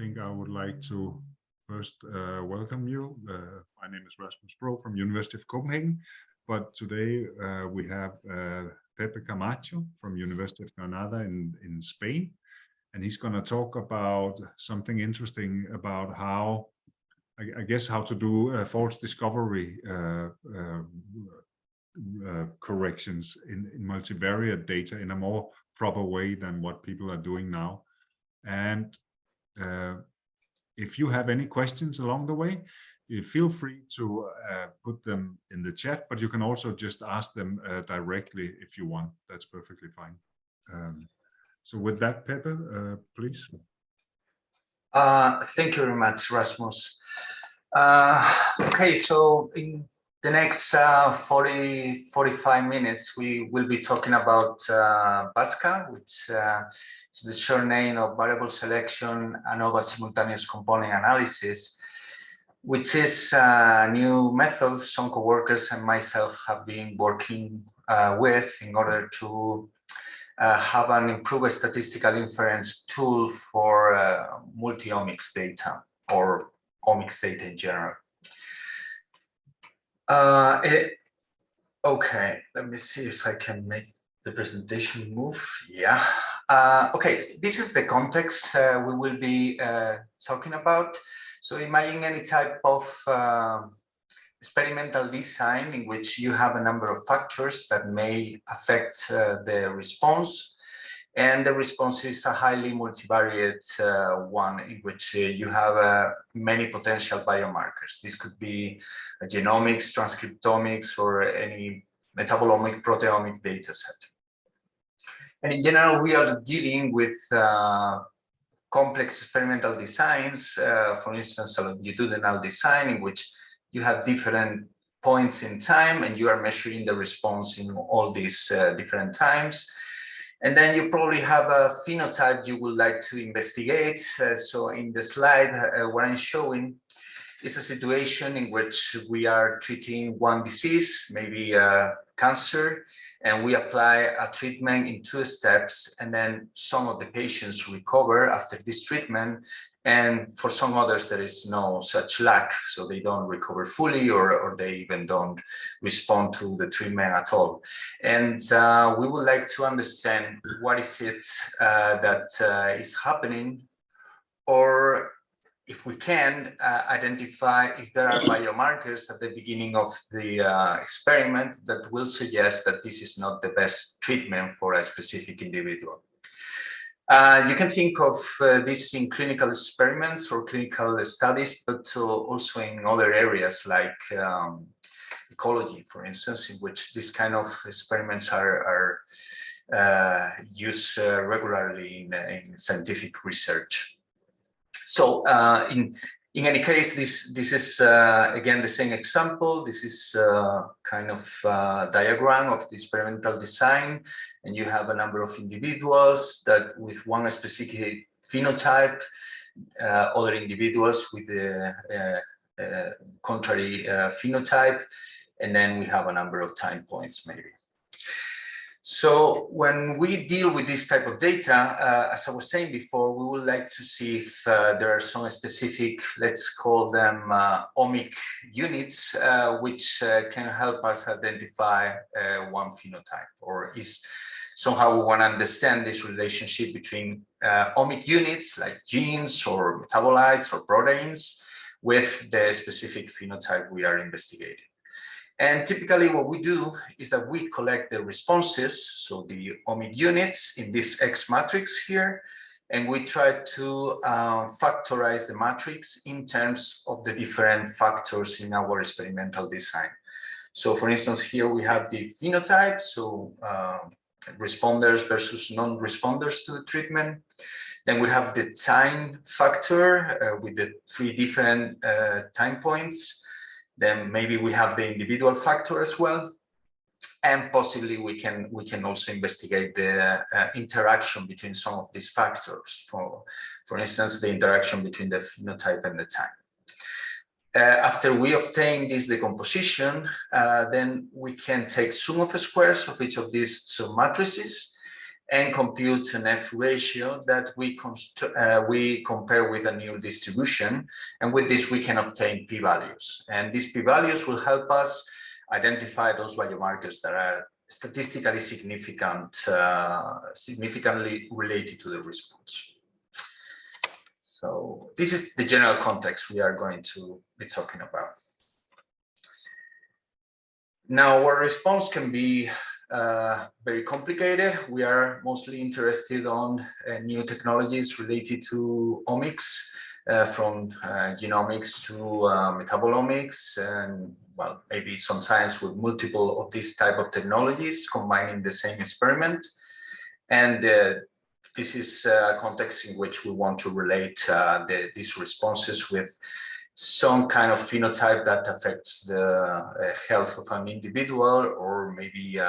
think I would like to first welcome you. My name is Rasmus Bro from University of Copenhagen, but today we have Pepe Camacho from University of Granada in Spain, and he's going to talk about something interesting about how, I guess, how to do false discovery corrections in multivariate data in a more proper way than what people are doing now. And if you have any questions along the way, feel free to put them in the chat, but you can also just ask them directly if you want. That's perfectly fine. So with that, Pepe, please. Thank you very much, Rasmus. Okay, so in the next 45 minutes, we will be talking about VASCA, which is the short name of Variable Selection ANOVA Simultaneous Component Analysis, which is a new method some coworkers and myself have been working with in order to have an improved statistical inference tool for multi-omics data or omics data in general. Okay, let me see if I can make the presentation move. Yeah. Okay, this is the context we will be talking about. So imagine any type of experimental design in which you have a number of factors that may affect the response. And the response is a highly multivariate one in which you have many potential biomarkers. This could be genomics, transcriptomics, or any metabolomic, proteomic data set. And in general, we are dealing with complex experimental designs, for instance, a longitudinal design in which you have different points in time and you are measuring the response in all these different times. And then you probably have a phenotype you would like to investigate. So in the slide, what I'm showing is a situation in which we are treating one disease, maybe cancer, and we apply a treatment in 2 steps, and then some of the patients recover after this treatment, and for some others there is no such luck, so they don't recover fully, or they even don't respond to the treatment at all. And we would like to understand what is it that is happening, or if we can identify if there are biomarkers at the beginning of the experiment that will suggest that this is not the best treatment for a specific individual. You can think of this in clinical experiments or clinical studies, but also in other areas like ecology, for instance, in which this kind of experiments are used regularly in scientific research. So in any case, this is again the same example. This is kind of diagram of the experimental design, and you have a number of individuals that with one specific phenotype, other individuals with the contrary phenotype, and then we have a number of time points maybe. So when we deal with this type of data, as I was saying before, we would like to see if there are some specific, let's call them omic units, which can help us identify one phenotype, or is somehow we want to understand this relationship between omic units like genes or metabolites or proteins with the specific phenotype we are investigating. And typically what we do is that we collect the responses, so the omic units in this X matrix here, and we try to factorize the matrix in terms of the different factors in our experimental design. So for instance, here we have the phenotype, so responders versus non-responders to the treatment. Then we have the time factor with the 3 different time points. Then maybe we have the individual factor as well, and possibly we can also investigate the interaction between some of these factors. For instance, the interaction between the phenotype and the time. After we obtain this decomposition, then we can take sum of squares of each of these submatrices, and compute an F ratio that we compare with a new distribution. And with this, we can obtain p-values. And these p-values will help us identify those biomarkers that are statistically significant, significantly related to the response. So this is the general context we are going to be talking about. Now, our response can be very complicated. We are mostly interested on new technologies related to omics, from genomics to metabolomics, and well, maybe sometimes with multiple of these type of technologies combining the same experiment. And this is a context in which we want to relate these responses with some kind of phenotype that affects the health of an individual, or maybe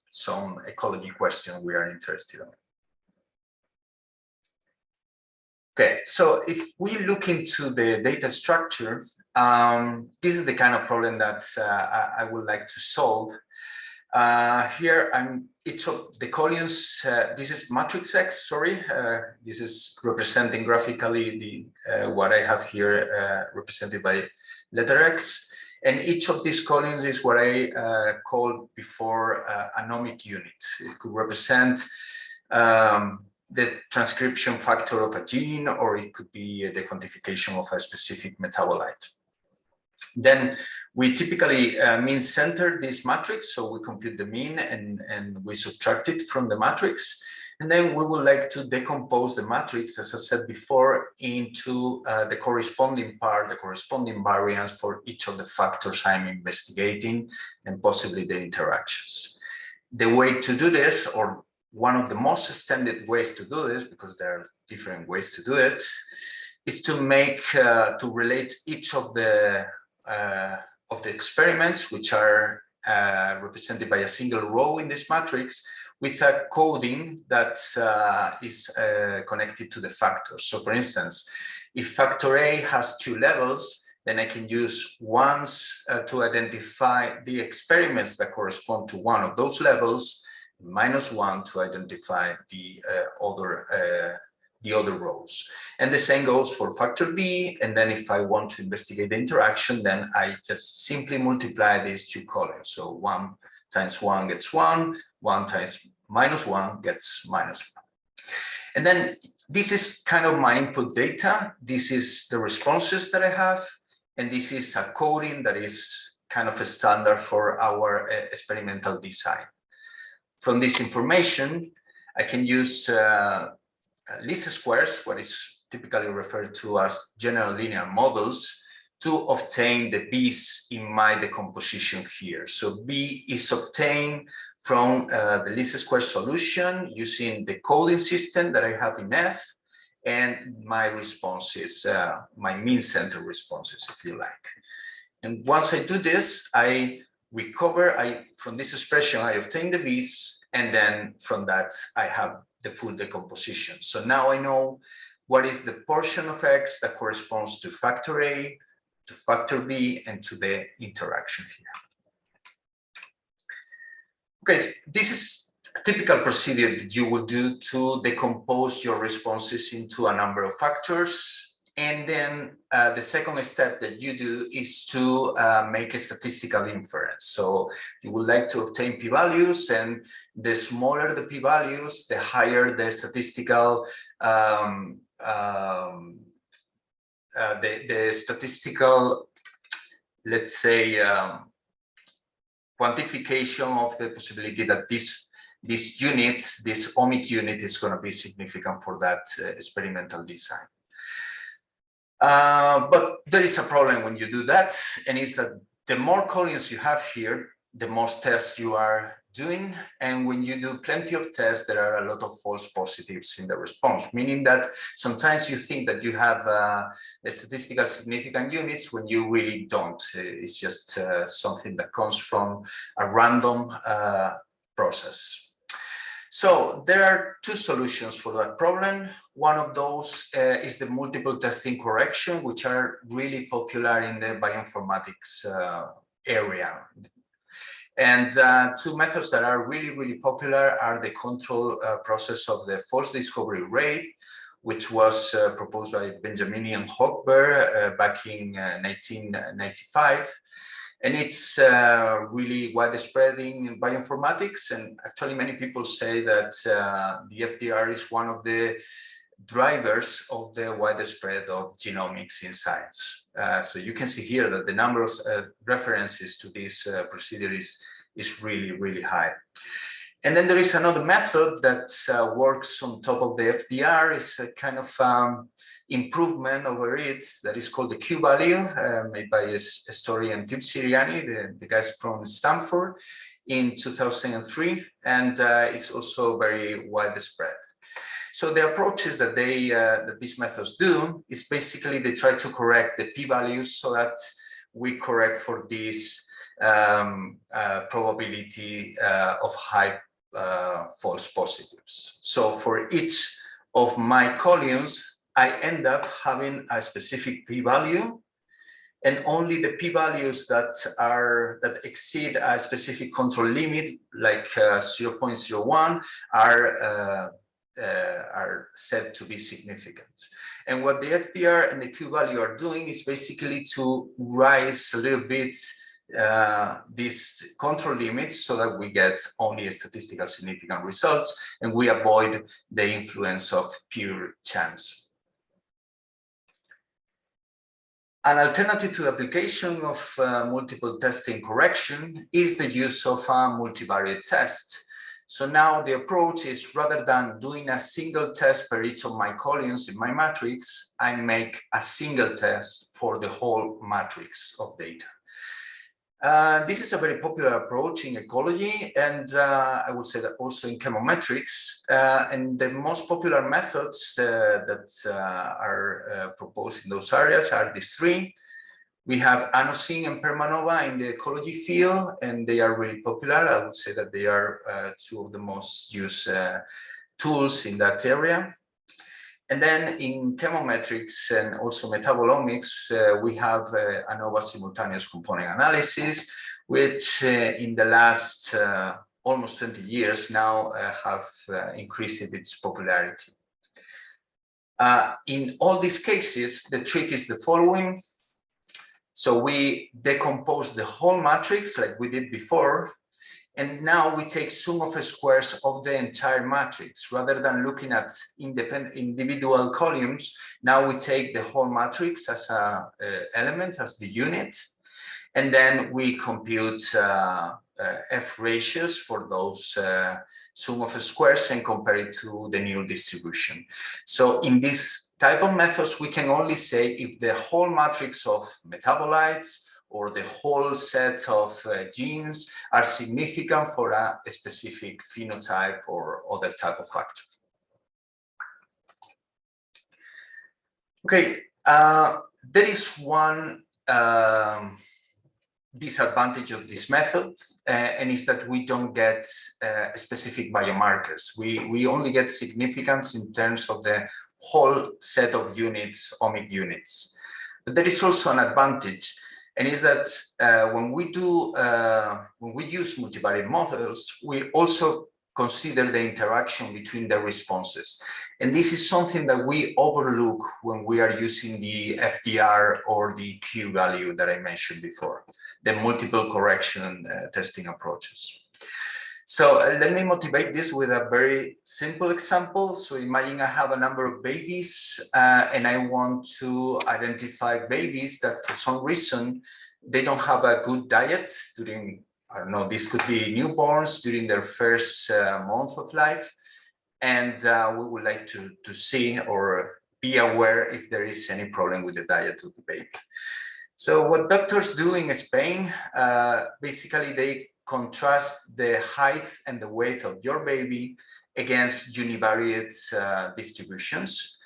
some ecology question we are interested in. Okay, so if we look into the data structure, this is the kind of problem that I would like to solve. Here, each of the columns, this is matrix X, sorry. This is representing graphically what I have here represented by letter X. And each of these columns is what I called before an omic unit. It could represent the transcription factor of a gene, or it could be the quantification of a specific metabolite. Then we typically mean center this matrix, so we compute the mean and we subtract it from the matrix. And then we would like to decompose the matrix, as I said before, into the corresponding part, the corresponding variance for each of the factors I'm investigating, and possibly the interactions. The way to do this, or one of the most extended ways to do this, because there are different ways to do it, is to make to relate each of the experiments, which are represented by a single row in this matrix, with a coding that is connected to the factors. So for instance, if factor A has 2 levels, then I can use ones to identify the experiments that correspond to one of those levels, -1 to identify the other rows. And the same goes for factor B. And then if I want to investigate the interaction, then I just simply multiply these 2 columns. So 1 times 1 gets 1, 1 times -1 gets -1. And then this is kind of my input data. This is the responses that I have. And this is a coding that is kind of a standard for our experimental design. From this information, I can use least squares, what is typically referred to as general linear models, to obtain the B's in my decomposition here. So B is obtained from the least square solution using the coding system that I have in F, and my responses, my mean center responses, if you like. And once I do this, I recover, from this expression, I obtain the B's, and then from that, I have the full decomposition. So now I know what is the portion of X that corresponds to factor A, to factor B, and to the interaction here. Okay, so this is a typical procedure that you will do to decompose your responses into a number of factors. And then the second step that you do is to make a statistical inference. So you would like to obtain p-values, and the smaller the p-values, the higher the statistical let's say, quantification of the possibility that this unit, this omic unit, is going to be significant for that experimental design. But there is a problem when you do that, and it's that the more columns you have here, the most tests you are doing. And when you do plenty of tests, there are a lot of false positives in the response, meaning that sometimes you think that you have statistical significant units when you really don't. It's just something that comes from a random process. So there are 2 solutions for that problem. One of those is the multiple testing correction, which are really popular in the bioinformatics area. And two methods that are really, really popular are the control process of the false discovery rate, which was proposed by Benjamini and Hochberg back in 1995. And it's really widespread in bioinformatics. And actually, many people say that the FDR is one of the drivers of the widespread of genomics in science. So you can see here that the number of references to this procedure is really, really high. And then there is another method that works on top of the FDR. It's a kind of improvement over it that is called the Q-value, made by historian Tim Siriani, the guys from Stanford, in 2003, and it's also very widespread. So the approaches that these methods do is basically they try to correct the p-values so that we correct for this probability of high false positives. So for each of my columns, I end up having a specific p-value, and only the p-values that exceed a specific control limit, like 0.01, are said to be significant. And what the FDR and the Q-value are doing is basically to rise a little bit these control limits so that we get only a statistical significant results and we avoid the influence of pure chance. An alternative to the application of multiple testing correction is the use of a multivariate test. So now the approach is, rather than doing a single test per each of my columns in my matrix, I make a single test for the whole matrix of data. This is a very popular approach in ecology, and I would say that also in chemometrics. And the most popular methods that are proposed in those areas are these three. We have Anosine and Permanova in the ecology field, and they are really popular. I would say that they are two of the most used tools in that area. And then in chemometrics and also metabolomics, we have ANOVA simultaneous component analysis, which in the last almost 20 years now have increased its popularity. In all these cases, the trick is the following. So we decompose the whole matrix like we did before, and now we take sum of squares of the entire matrix. Rather than looking at individual columns, now we take the whole matrix as an element, as the unit, and then we compute F ratios for those sum of squares and compare it to the new distribution. So in this type of methods, we can only say if the whole matrix of metabolites or the whole set of genes are significant for a specific phenotype or other type of factor. Okay, there is one disadvantage of this method, and is that we don't get specific biomarkers. We only get significance in terms of the whole set of units, omic units. But there is also an advantage, and is that when we use multivariate models, we also consider the interaction between the responses. And this is something that we overlook when we are using the FDR or the Q-value that I mentioned before, the multiple correction testing approaches. So let me motivate this with a very simple example. So imagine I have a number of babies and I want to identify babies that for some reason, they don't have a good diet during, I don't know, this could be newborns during their first month of life. And we would like to see or be aware if there is any problem with the diet of the baby. So what doctors do in Spain, basically they contrast the height and the weight of your baby against univariate distributions,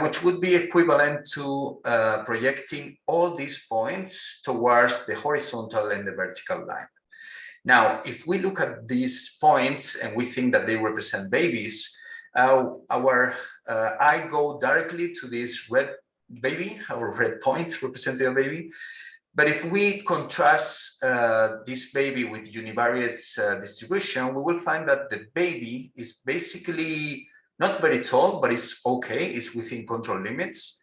which would be equivalent to projecting all these points towards the horizontal and the vertical line. Now, if we look at these points and we think that they represent babies, our eye go directly to this red baby, our red point representing a baby. But if we contrast this baby with univariate distribution, we will find that the baby is basically not very tall, but it's okay, it's within control limits,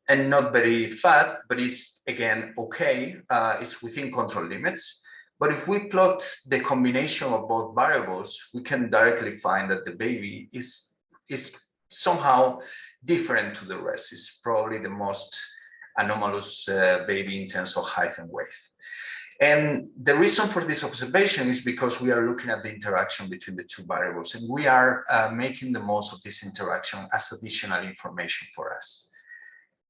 and not very fat, but it's again okay, it's within control limits. But if we plot the combination of both variables, we can directly find that the baby is somehow different to the rest. It's probably the most anomalous baby in terms of height and weight. And the reason for this observation is because we are looking at the interaction between the two variables, and we are making the most of this interaction as additional information for us.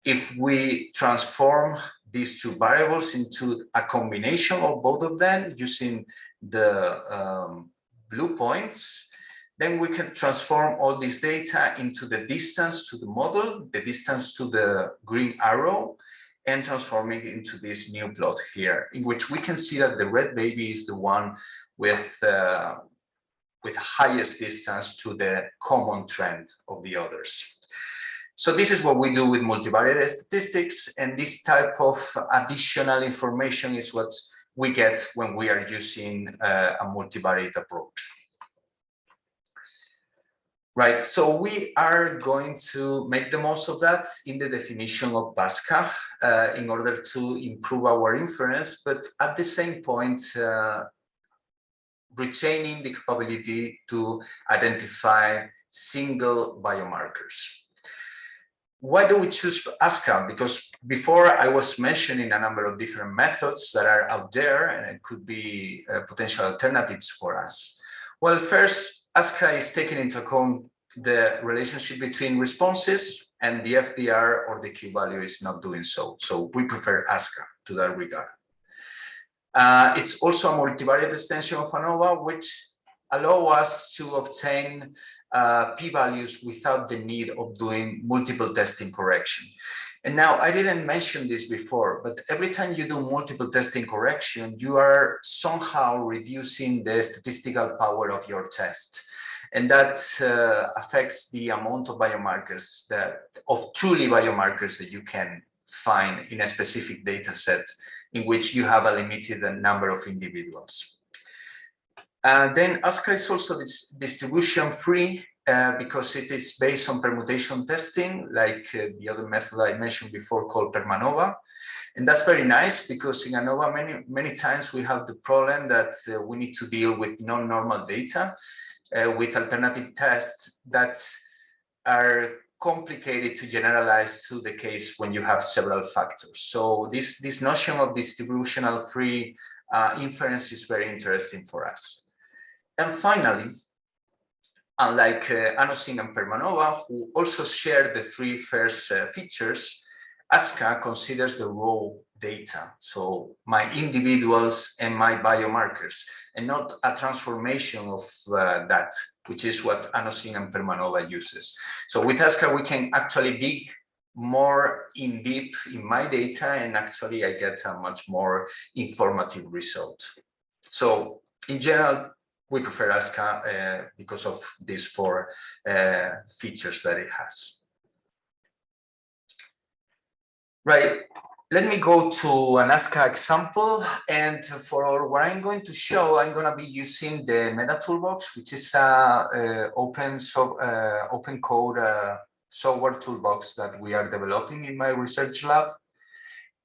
If we transform these two variables into a combination of both of them using the blue points, then we can transform all this data into the distance to the model, the distance to the green arrow, and transforming it into this new plot here, in which we can see that the red baby is the one with highest distance to the common trend of the others. So this is what we do with multivariate statistics, and this type of additional information is what we get when we are using a multivariate approach. Right, so we are going to make the most of that in the definition of Pascal in order to improve our inference, but at the same point, retaining the capability to identify single biomarkers. Why do we choose Pascal? Because before I was mentioning a number of different methods that are out there and it could be potential alternatives for us. Well, first, Pascal is taking into account the relationship between responses, and the FDR or the Q value is not doing so. So we prefer Pascal to that regard. It's also a multivariate extension of ANOVA, which allow us to obtain p-values without the need of doing multiple testing correction. And now I didn't mention this before, but every time you do multiple testing correction, you are somehow reducing the statistical power of your test. And that affects the amount of biomarkers of truly biomarkers that you can find in a specific data set in which you have a limited number of individuals. Then ASCA is also distribution free because it is based on permutation testing, like the other method I mentioned before called PermaNova. And that's very nice because in ANOVA many times we have the problem that we need to deal with non-normal data with alternative tests that are complicated to generalize to the case when you have several factors. So this notion of distributional free inference is very interesting for us. And finally, unlike ANOSYN and PermaNova, who also share the three first features, ASCA considers the raw data, so my individuals and my biomarkers, and not a transformation of that, which is what ANOSYN and PermaNova uses. So with ASCA, we can actually dig more in deep in my data, and actually I get a much more informative result. So in general, we prefer ASCA because of these four features that it has. Right, let me go to an ASCA example, and for what I'm going to show, I'm going to be using the Meta Toolbox, which is a open code software toolbox that we are developing in my research lab.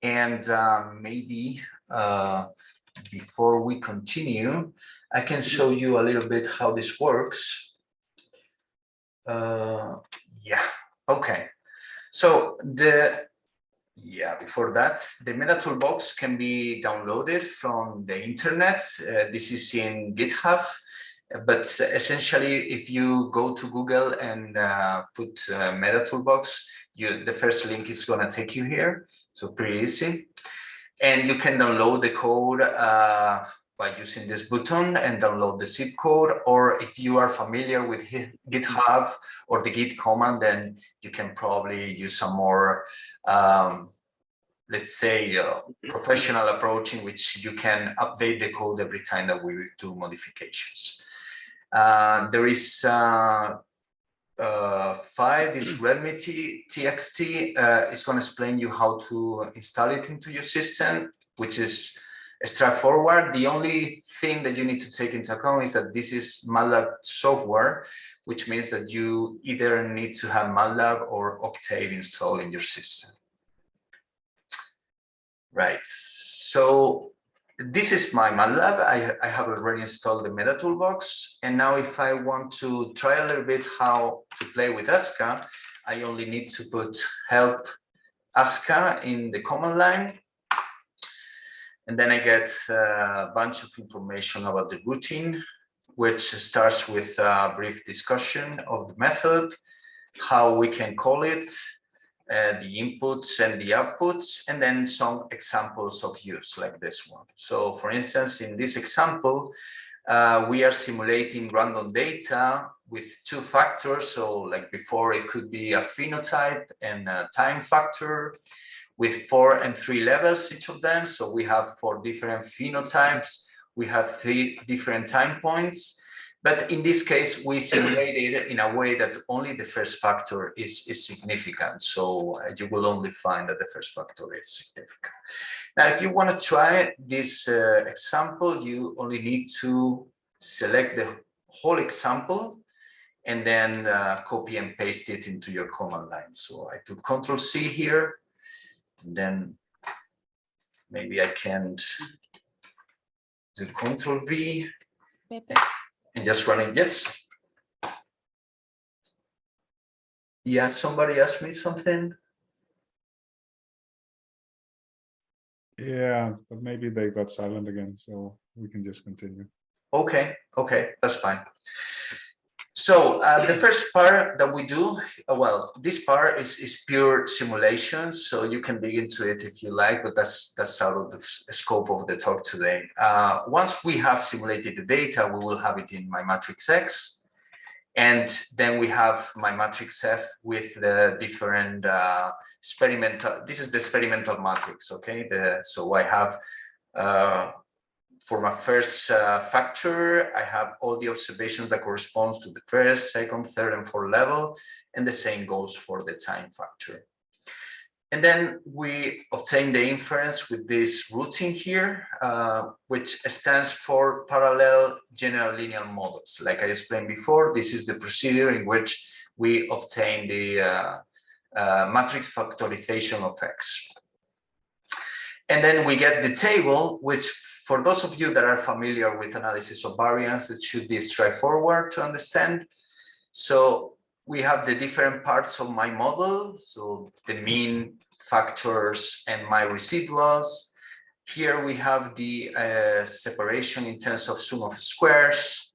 And maybe before we continue, I can show you a little bit how this works. Yeah, okay. So before that, the Meta Toolbox can be downloaded from the internet. This is in GitHub, but essentially, if you go to Google and put Meta Toolbox, the first link is going to take you here. So pretty easy. And you can download the code by using this button and download the zip code, or if you are familiar with GitHub or the Git command, then you can probably use some more, let's say, professional approach in which you can update the code every time that we do modifications. There is 5, this readme txt is going to explain you how to install it into your system, which is straightforward. The only thing that you need to take into account is that this is MATLAB software, which means that you either need to have MATLAB or Octave installed in your system. Right, so this is my MATLAB. I have already installed the Meta Toolbox. And now if I want to try a little bit how to play with ASCA, I only need to put help ASCA in the command line. And then I get a bunch of information about the routine, which starts with a brief discussion of the method, how we can call it, the inputs and the outputs, and then some examples of use like this one. So for instance, in this example, we are simulating random data with 2 factors. So like before, it could be a phenotype and a time factor with 4 and 3 levels, each of them. So we have 4 different phenotypes. We have 3 different time points. But in this case, we simulated it in a way that only the first factor is significant. So you will only find that the first factor is significant. Now, if you want to try this example, you only need to select the whole example and then copy and paste it into your command line. So I do Control-C here, and then maybe I can do Control-V. And just running this. Yeah, somebody asked me something. Yeah, but maybe they got silent again, so we can just continue. Okay, that's fine. So the first part that we do, well, this part is pure simulation, so you can dig into it if you like, but that's out of the scope of the talk today. Once we have simulated the data, we will have it in my matrix X, and then we have my matrix F with the different experimental. This is the experimental matrix, okay? So I have. For my first factor, I have all the observations that corresponds to the first, second, third, and fourth level, and the same goes for the time factor. And then we obtain the inference with this routine here, which stands for parallel general linear models. Like I explained before, this is the procedure in which we obtain the matrix factorization of X. And then we get the table, which for those of you that are familiar with analysis of variance, it should be straightforward to understand. So we have the different parts of my model. So the mean, factors, and my residuals. Here we have the separation in terms of sum of squares,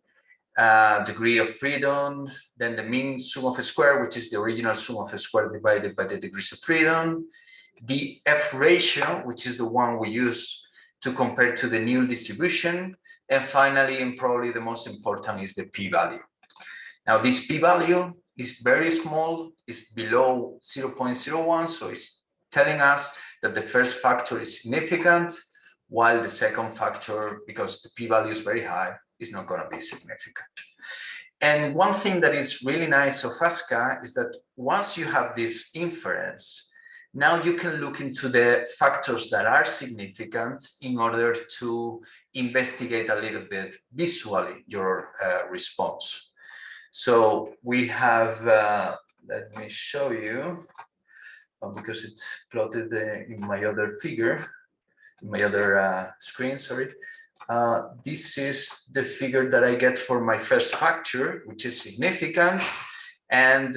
degree of freedom, then the mean sum of a square, which is the original sum of a square divided by the degrees of freedom, the F ratio, which is the one we use to compare to the new distribution, and finally, and probably the most important, is the p-value. Now, this p-value is very small, it's below 0.01, so it's telling us that the first factor is significant, while the second factor, because the p-value is very high, is not going to be significant. And one thing that is really nice of ASCA is that once you have this inference, now you can look into the factors that are significant in order to investigate a little bit visually your response. So we have, let me show you, because it's plotted in my other figure, in my other screen, sorry. This is the figure that I get for my first factor, which is significant. And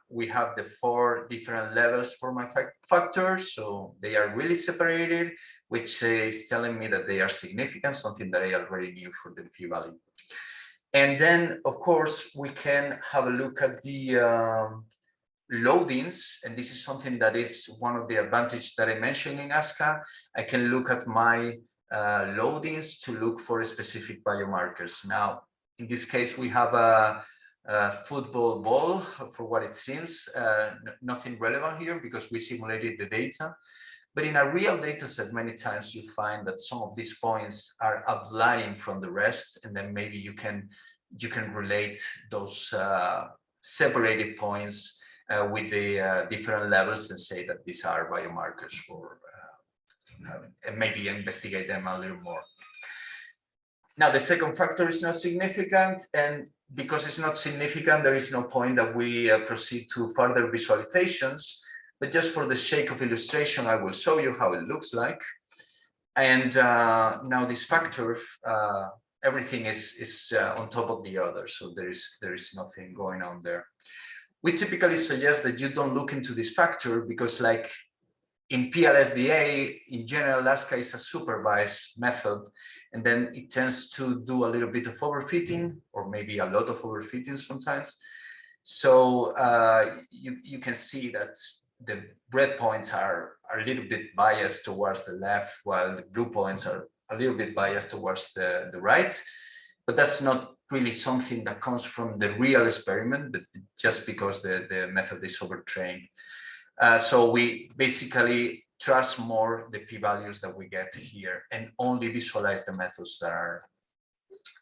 we have the 4 different levels for my factors. So they are really separated, which is telling me that they are significant, something that I already knew for the p-value. And then, of course, we can have a look at the loadings. And this is something that is one of the advantages that I mentioned in ASCA. I can look at my loadings to look for specific biomarkers. Now, in this case, we have a football ball, for what it seems, nothing relevant here because we simulated the data. But in a real data set, many times you find that some of these points are outlying from the rest, and then maybe you can relate those separated points with the different levels and say that these are biomarkers for, and maybe investigate them a little more. Now, the second factor is not significant, and because it's not significant, there is no point that we proceed to further visualizations. But just for the sake of illustration, I will show you how it looks like. And now this factor, everything is on top of the other, so there is nothing going on there. We typically suggest that you don't look into this factor because, like in PLSDA, in general, ASCA is a supervised method, and then it tends to do a little bit of overfitting, or maybe a lot of overfitting sometimes. So you can see that the red points are a little bit biased towards the left, while the blue points are a little bit biased towards the right. But that's not really something that comes from the real experiment, but just because the method is overtrained. So we basically trust more the p-values that we get here and only visualize the methods that are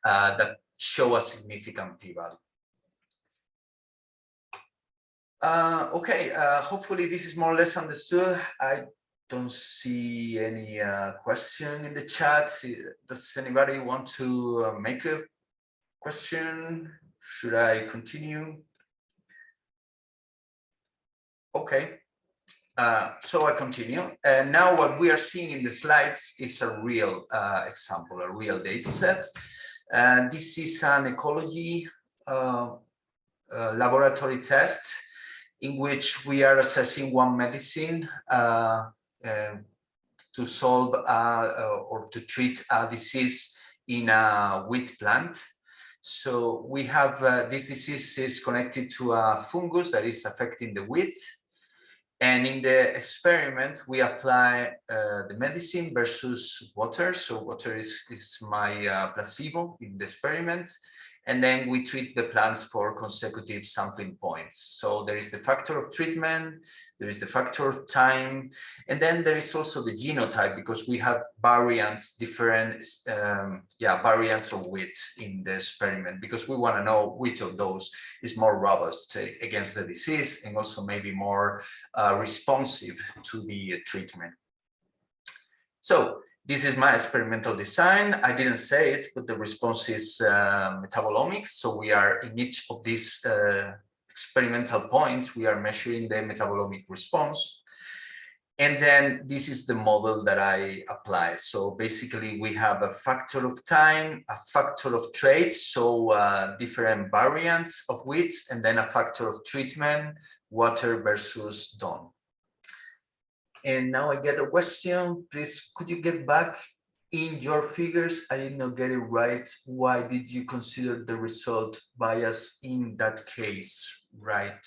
that show a significant p-value. Okay, hopefully this is more or less understood. I don't see any question in the chat. Does anybody want to make a question? Should I continue? Okay. So I continue. And now what we are seeing in the slides is a real example, a real data set. And this is an ecology laboratory test in which we are assessing one medicine to solve or to treat a disease in a wheat plant. So we have this disease is connected to a fungus that is affecting the wheat. And in the experiment, we apply the medicine versus water. So water is my placebo in the experiment. And then we treat the plants for consecutive sampling points. So there is the factor of treatment, there is the factor of time, and then there is also the genotype, because we have variants, different variants of wheat in the experiment, because we want to know which of those is more robust against the disease and also maybe more responsive to the treatment. So this is my experimental design. I didn't say it, but the response is metabolomics. So we are in each of these experimental points, we are measuring the metabolomic response. And then this is the model that I apply. So basically we have a factor of time, a factor of traits, so different variants of wheat, and then a factor of treatment, water versus dawn. And now I get a question. Please, could you get back in your figures? I did not get it right. Why did you consider the result bias in that case? Right.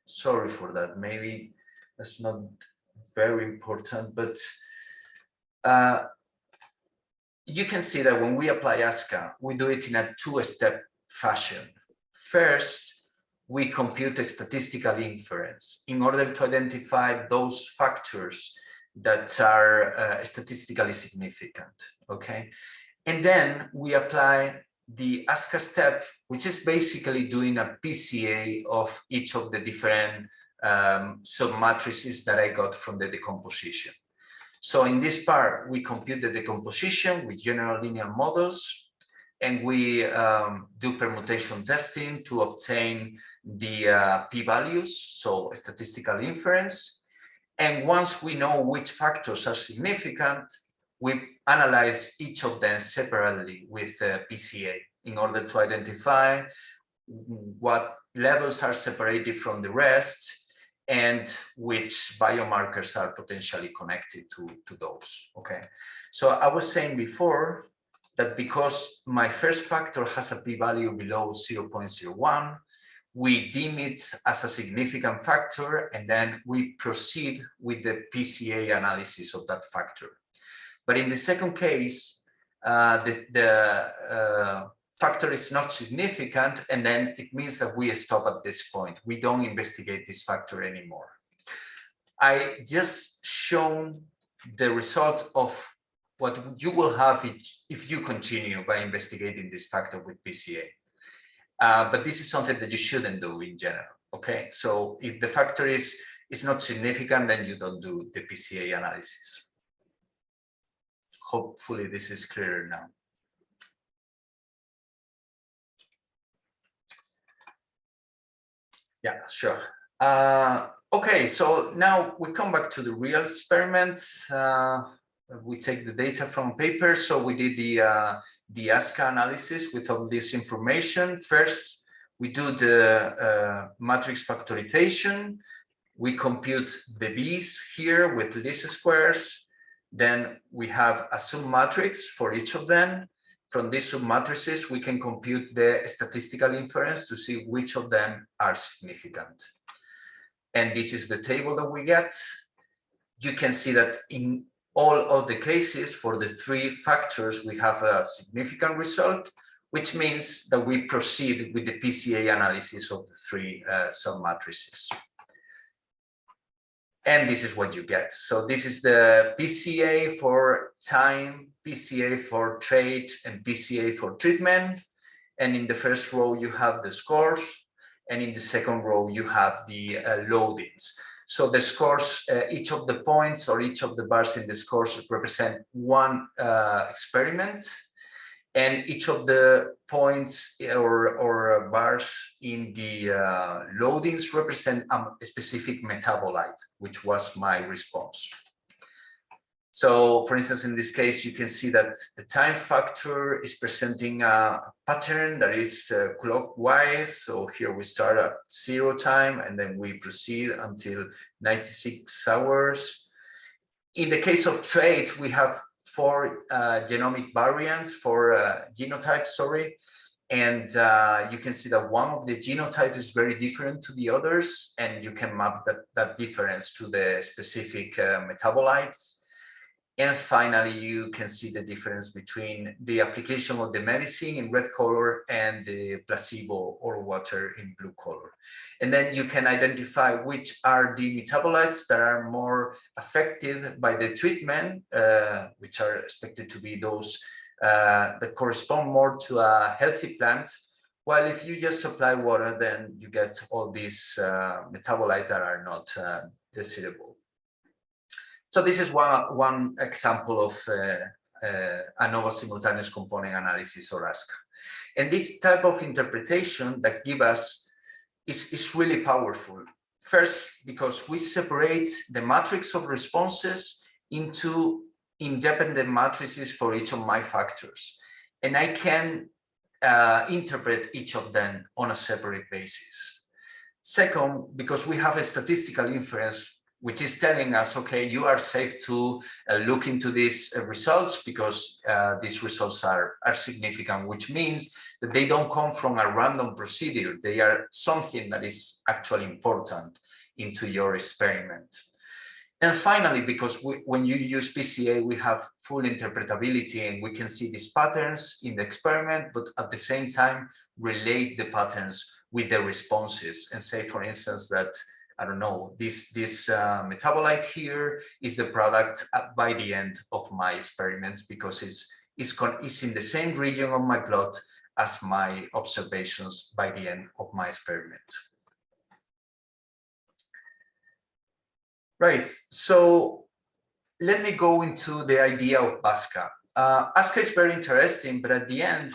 Sorry for that. Maybe that's not very important, but you can see that when we apply ASCA, we do it in a two-step fashion. First, we compute a statistical inference in order to identify those factors that are statistically significant, okay? And then we apply the ASCA step, which is basically doing a PCA of each of the different submatrices that I got from the decomposition. So in this part, we compute the decomposition with general linear models, and we do permutation testing to obtain the p-values, so statistical inference. And once we know which factors are significant, we analyze each of them separately with PCA in order to identify what levels are separated from the rest and which biomarkers are potentially connected to those, okay? So I was saying before that because my first factor has a p-value below 0.01, we deem it as a significant factor, and then we proceed with the PCA analysis of that factor. But in the second case, the factor is not significant, and then it means that we stop at this point. We don't investigate this factor anymore. I just shown the result of what you will have if you continue by investigating this factor with PCA. But this is something that you shouldn't do in general. Okay, so if the factor is not significant, then you don't do the PCA analysis. Hopefully this is clearer now. Yeah, sure. Okay, so now we come back to the real experiment. We take the data from paper. So we did the ASCA analysis with all this information. First, we do the matrix factorization. We compute the B's here with least squares. Then we have a submatrix for each of them. From these submatrices, we can compute the statistical inference to see which of them are significant. And this is the table that we get. You can see that in all of the cases for the 3 factors, we have a significant result, which means that we proceed with the PCA analysis of the 3 submatrices. And this is what you get. So this is the PCA for time, PCA for trade, and PCA for treatment. And in the first row, you have the scores. And in the second row, you have the loadings. So the scores, each of the points or each of the bars in the scores represent one experiment. And each of the points or bars in the loadings represent a specific metabolite, which was my response. So for instance, in this case, you can see that the time factor is presenting a pattern that is clockwise. So here we start at 0 time, and then we proceed until 96 hours. In the case of trade, we have 4 genomic variants, 4 genotypes, sorry. And you can see that one of the genotypes is very different to the others, and you can map that difference to the specific metabolites. And finally, you can see the difference between the application of the medicine in red color and the placebo or water in blue color. And then you can identify which are the metabolites that are more affected by the treatment, which are expected to be those that correspond more to a healthy plant. While if you just supply water, then you get all these metabolites that are not desirable. So this is one example of ANOVA simultaneous component analysis, or ASCA. And this type of interpretation that give us is really powerful. First, because we separate the matrix of responses into independent matrices for each of my factors. And I can interpret each of them on a separate basis. Second, because we have a statistical inference, which is telling us, okay, you are safe to look into these results because these results are significant, which means that they don't come from a random procedure. They are something that is actually important into your experiment. And finally, because when you use PCA, we have full interpretability and we can see these patterns in the experiment, but at the same time, relate the patterns with the responses and say, for instance, that I don't know, this metabolite here is the product by the end of my experiment because it's in the same region of my plot as my observations by the end of my experiment. Right, so let me go into the idea of ASCA. ASCA is very interesting, but at the end,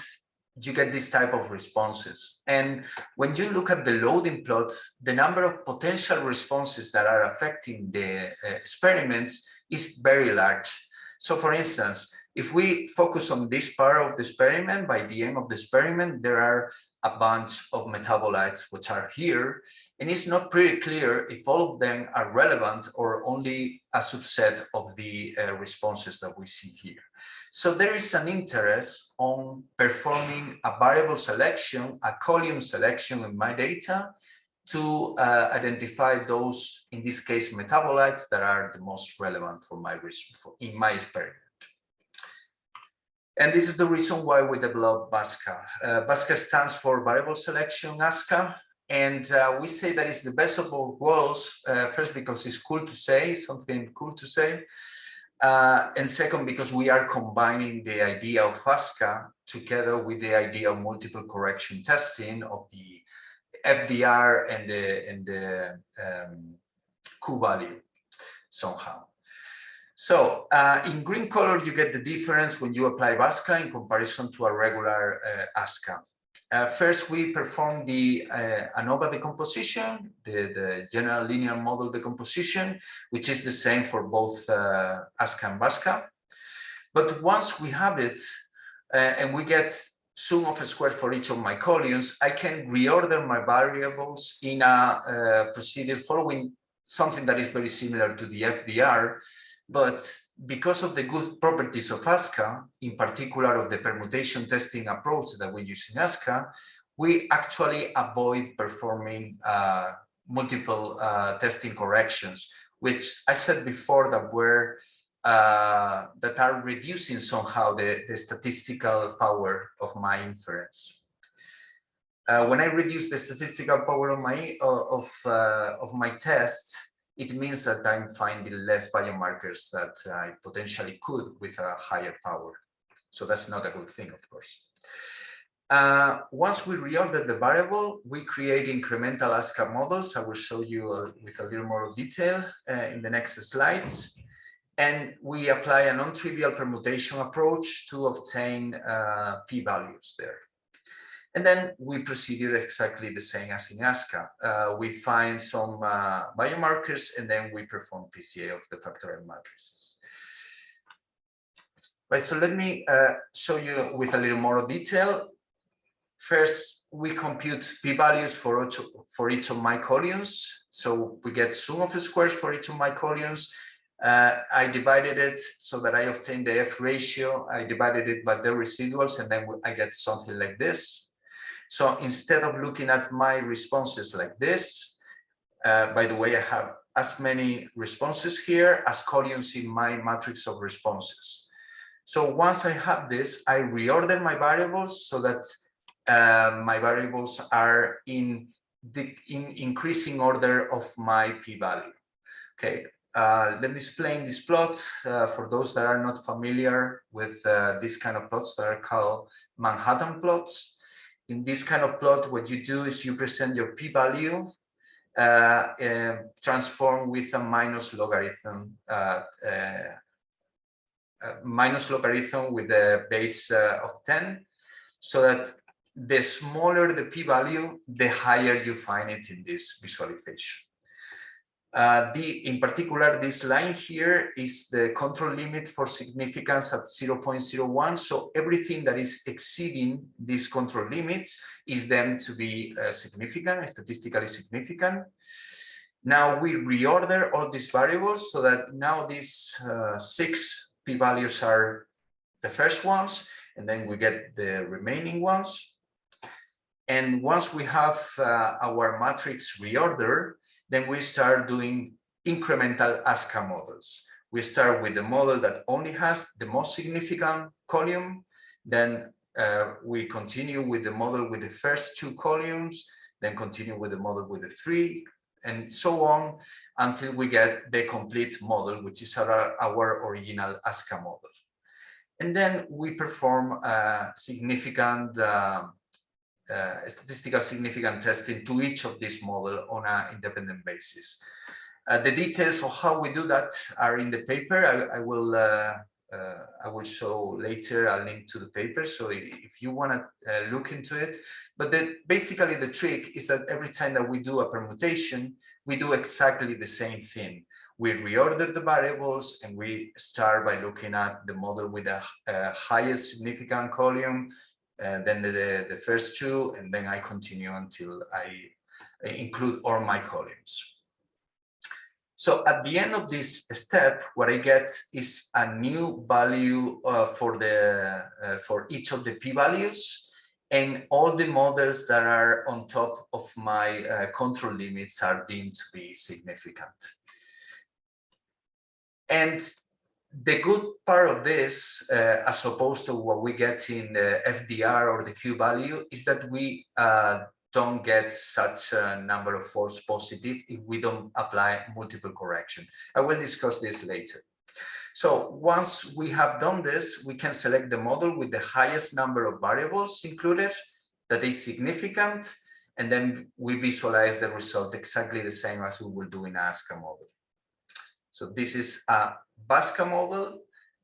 you get this type of responses. And when you look at the loading plot, the number of potential responses that are affecting the experiments is very large. So for instance, if we focus on this part of the experiment, by the end of the experiment, there are a bunch of metabolites which are here. And it's not pretty clear if all of them are relevant or only a subset of the responses that we see here. So there is an interest on performing a variable selection, a column selection in my data to identify those, in this case, metabolites that are the most relevant for my in my experiment. And this is the reason why we developed VASCA. VASCA stands for Variable Selection ASCA. And we say that it's the best of both worlds, first because it's cool to say, something cool to say. And second, because we are combining the idea of FASCA together with the idea of multiple correction testing of the FDR and the Q value somehow. So in green color, you get the difference when you apply FASCA in comparison to a regular ASCA. First, we perform the ANOVA decomposition, the general linear model decomposition, which is the same for both ASCA and FASCA. But once we have it, and we get sum of squares for each of my columns, I can reorder my variables in a procedure following something that is very similar to the FDR, but because of the good properties of ASCA, in particular of the permutation testing approach that we use in ASCA, we actually avoid performing multiple testing corrections, which I said before that were that are reducing somehow the statistical power of my inference. When I reduce the statistical power of my test, it means that I'm finding less biomarkers that I potentially could with a higher power. So that's not a good thing, of course. Once we reorder the variable, we create incremental ASCA models. I will show you with a little more detail in the next slides. And we apply a non-trivial permutation approach to obtain p-values there. And then we proceed exactly the same as in ASCA. We find some biomarkers, and then we perform PCA of the factorial matrices. Right, so let me show you with a little more detail. First, we compute p-values for each of my columns. So we get sum of squares for each of my columns. I divided it so that I obtained the F ratio. I divided it by the residuals, and then I get something like this. So instead of looking at my responses like this, by the way, I have as many responses here as columns in my matrix of responses. So once I have this, I reorder my variables so that my variables are in increasing order of my p-value. Okay, let me explain this plot for those that are not familiar with this kind of plots that are called Manhattan plots. In this kind of plot, what you do is you present your p-value transformed with a minus logarithm with the base of 10, so that the smaller the p-value, the higher you find it in this visualization. In particular, this line here is the control limit for significance at 0.01. So everything that is exceeding this control limit is then to be significant, statistically significant. Now we reorder all these variables so that now these 6 p-values are the first ones, and then we get the remaining ones. And once we have our matrix reordered, then we start doing incremental ASCA models. We start with the model that only has the most significant column. Then we continue with the model with the first 2 columns, then continue with the model with the 3, and so on until we get the complete model, which is our original ASCA model. And then we perform significant statistical significant testing to each of these models on an independent basis. The details of how we do that are in the paper. I will show later a link to the paper, so if you want to look into it. But basically the trick is that every time that we do a permutation, we do exactly the same thing. We reorder the variables, and we start by looking at the model with the highest significant column, then the first 2, and then I continue until I include all my columns. So at the end of this step, what I get is a new value for each of the p-values, and all the models that are on top of my control limits are deemed to be significant. And the good part of this, as opposed to what we get in the FDR or the Q value, is that we don't get such a number of false positives if we don't apply multiple correction. I will discuss this later. So once we have done this, we can select the model with the highest number of variables included that is significant, and then we visualize the result exactly the same as we will do in ASCA model. So this is a BASCA model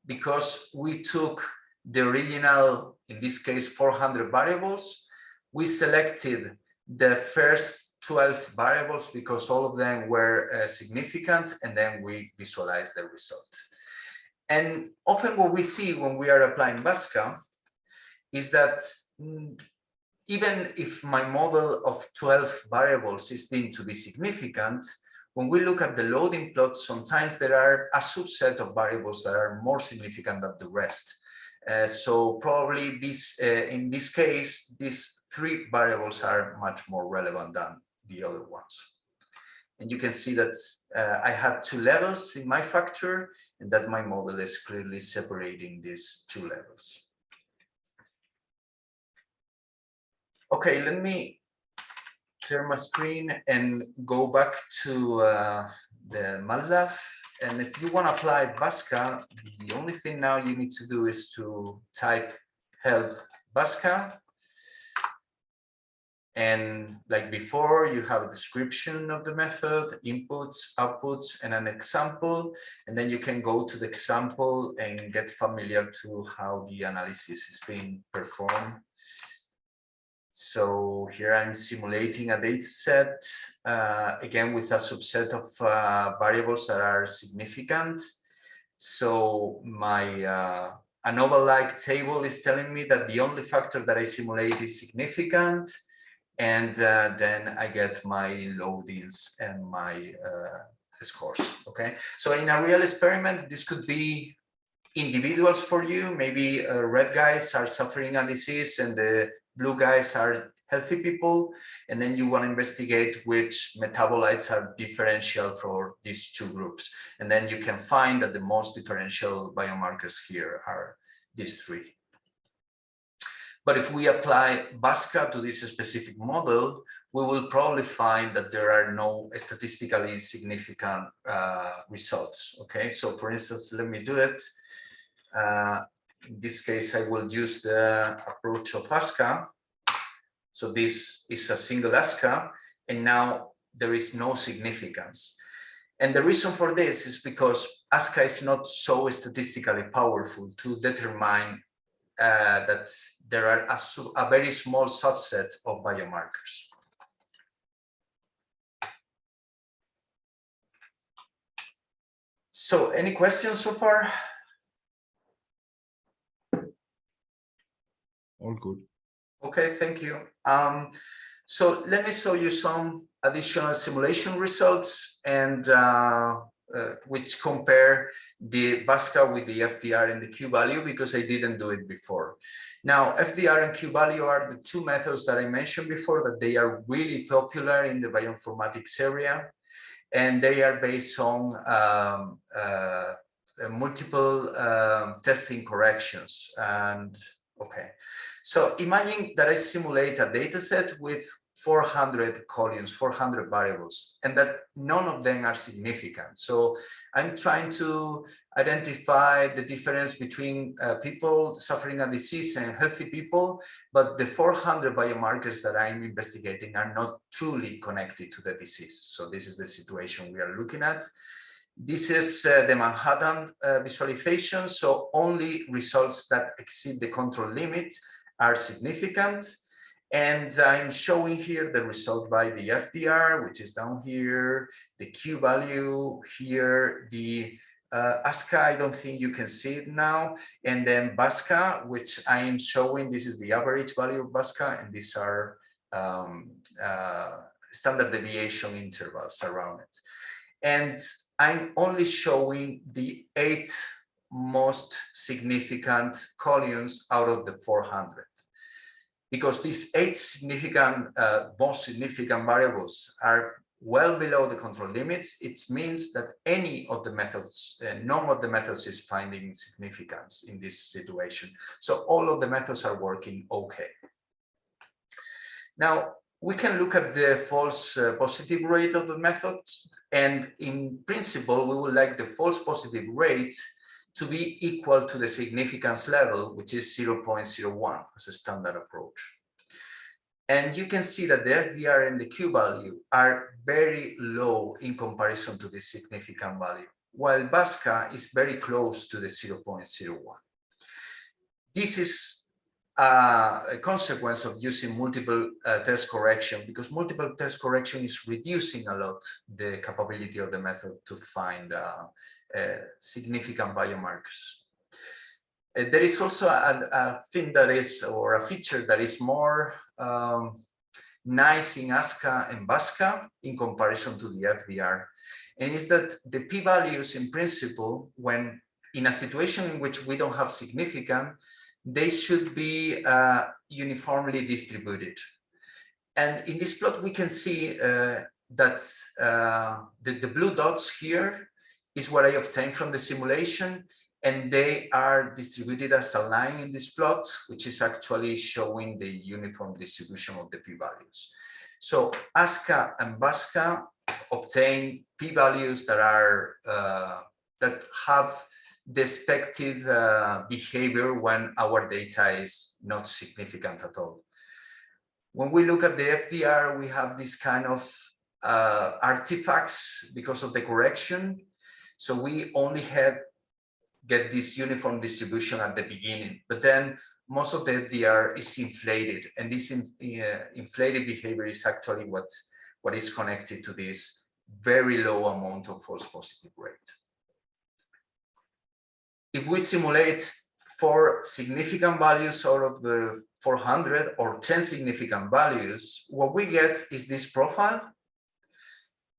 because we took the original, in this case, 400 variables. We selected the first 12 variables because all of them were significant, and then we visualized the result. And often what we see when we are applying BASCA is that even if my model of 12 variables is deemed to be significant, when we look at the loading plot, sometimes there are a subset of variables that are more significant than the rest. So probably this, in this case, these 3 variables are much more relevant than the other ones. And you can see that I had 2 levels in my factor, and that my model is clearly separating these 2 levels. Okay, let me clear my screen and go back to the MATLAB. And if you want to apply BASCA, the only thing now you need to do is to type help BASCA. And like before, you have a description of the method, inputs, outputs, and an example. And then you can go to the example and get familiar to how the analysis is being performed. So here I'm simulating a data set, again, with a subset of variables that are significant. So my ANOVA-like table is telling me that the only factor that I simulate is significant. And then I get my loadings and my scores, okay? So in a real experiment, this could be individuals for you. Maybe red guys are suffering a disease and the blue guys are healthy people. And then you want to investigate which metabolites are differential for these 2 groups. And then you can find that the most differential biomarkers here are these 3. But if we apply BASCA to this specific model, we will probably find that there are no statistically significant results, okay? So for instance, let me do it. In this case, I will use the approach of ASCA. So this is a single ASCA, and now there is no significance. And the reason for this is because ASCA is not so statistically powerful to determine that there are a very small subset of biomarkers. So any questions so far? All good. Okay, thank you. So let me show you some additional simulation results and which compare the BASCA with the FDR and the Q-value, because I didn't do it before. Now, FDR and Q-value are the 2 methods that I mentioned before, that they are really popular in the bioinformatics area, and they are based on multiple testing corrections. And okay, so imagine that I simulate a data set with 400 columns, 400 variables, and that none of them are significant. So I'm trying to identify the difference between people suffering a disease and healthy people, but the 400 biomarkers that I'm investigating are not truly connected to the disease. So this is the situation we are looking at. This is the Manhattan visualization. So only results that exceed the control limit are significant. And I'm showing here the result by the FDR, which is down here, the Q-value here, the ASCA, I don't think you can see it now, and then BASCA, which I am showing, this is the average value of BASCA, and these are standard deviation intervals around it. And I'm only showing the 8 most significant columns out of the 400. Because these 8 significant, most significant variables are well below the control limits, it means that any of the methods, none of the methods is finding significance in this situation. So all of the methods are working okay. Now, we can look at the false positive rate of the method. And in principle, we would like the false positive rate to be equal to the significance level, which is 0.01 as a standard approach. And you can see that the FDR and the Q value are very low in comparison to the significant value, while BASCA is very close to the 0.01. This is a consequence of using multiple test correction, because multiple test correction is reducing a lot the capability of the method to find significant biomarkers. There is also a thing that is, or a feature that is more nice in ASCA and BASCA in comparison to the FDR, and is that the p-values in principle, when in a situation in which we don't have significant, they should be uniformly distributed. And in this plot, we can see that the blue dots here is what I obtained from the simulation, and they are distributed as a line in this plot, which is actually showing the uniform distribution of the p-values. So ASCA and BASCA obtain p-values that are that have despective behavior when our data is not significant at all. When we look at the FDR, we have this kind of artifacts because of the correction. So we only get this uniform distribution at the beginning, but then most of the FDR is inflated, and this inflated behavior is actually what is connected to this very low amount of false positive rate. If we simulate 4 significant values out of the 400 or 10 significant values, what we get is this profile.